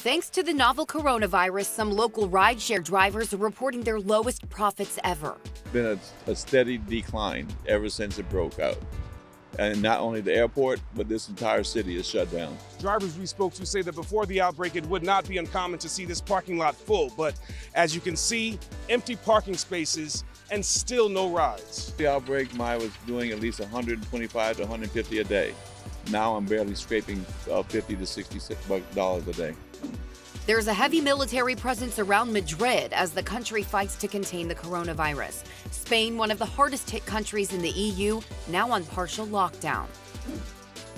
Thanks to the novel coronavirus, some local rideshare drivers are reporting their lowest profits ever. Been a steady decline ever since it broke out. And not only the airport, but this entire city is shut down. Drivers we spoke to say that before the outbreak, it would not be uncommon to see this parking lot full. But as you can see, empty parking spaces and still no rides. The outbreak, I was doing at least 125 to 150 a day. Now I'm barely scraping 50 to 60 dollars a day. There's a heavy military presence around Madrid as the country fights to contain the coronavirus. Spain, one of the hardest hit countries in the EU, now on partial lockdown.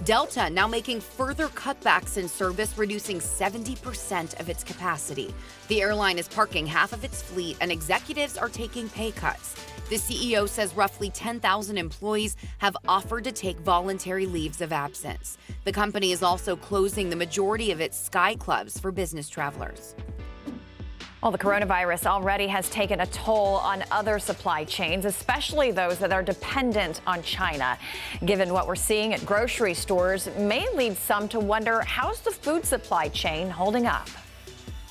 Delta now making further cutbacks in service, reducing 70% of its capacity. The airline is parking half of its fleet and executives are taking pay cuts. The CEO says roughly 10,000 employees have offered to take voluntary leaves of absence. The company is also closing the majority of its sky clubs for business travelers. Well, the coronavirus already has taken a toll on other supply chains, especially those that are dependent on China. Given what we're seeing at grocery stores, may lead some to wonder, how's the food supply chain holding up?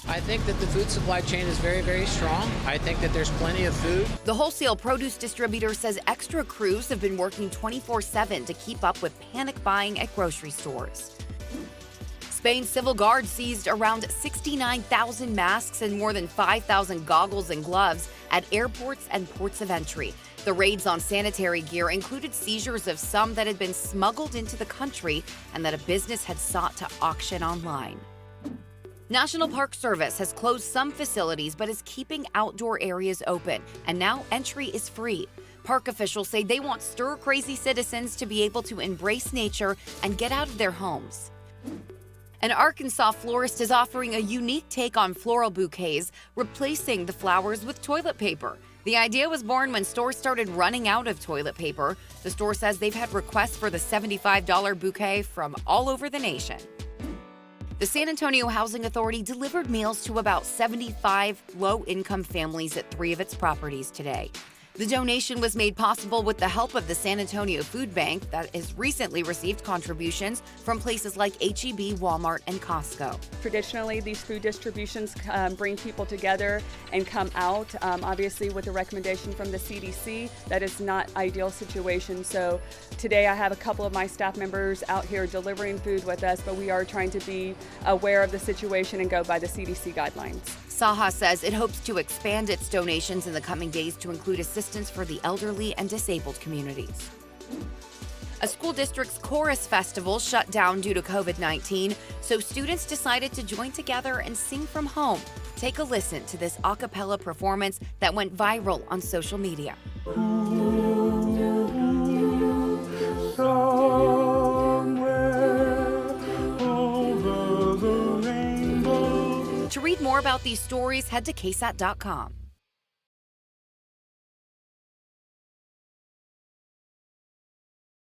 I think that the food supply chain is very, very strong. I think that there's plenty of food. The wholesale produce distributor says extra crews have been working 24/7 to keep up with panic buying at grocery stores. Spain's civil guard seized around 69,000 masks and more than 5,000 goggles and gloves at airports and ports of entry. The raids on sanitary gear included seizures of some that had been smuggled into the country and that a business had sought to auction online. National Park Service has closed some facilities but is keeping outdoor areas open, and now entry is free. Park officials say they want stir-crazy citizens to be able to embrace nature and get out of their homes. An Arkansas florist is offering a unique take on floral bouquets, replacing the flowers with toilet paper. The idea was born when stores started running out of toilet paper. The store says they've had requests for the $75 bouquet from all over the nation. The San Antonio Housing Authority delivered meals to about 75 low-income families at 3 of its properties today. The donation was made possible with the help of the San Antonio Food Bank that has recently received contributions from places like H-E-B, Walmart, and Costco. Traditionally, these food distributions bring people together and come out. Obviously, with a recommendation from the CDC, that is not ideal situation. So today I have a couple of my staff members out here delivering food with us, but we are trying to be aware of the situation and go by the CDC guidelines. Saha says it hopes to expand its donations in the coming days to include assistance for the elderly and disabled communities. A school district's chorus festival shut down due to COVID-19, so students decided to join together and sing from home. Take a listen to this a cappella performance that went viral on social media. To read more about these stories, head to ksat.com.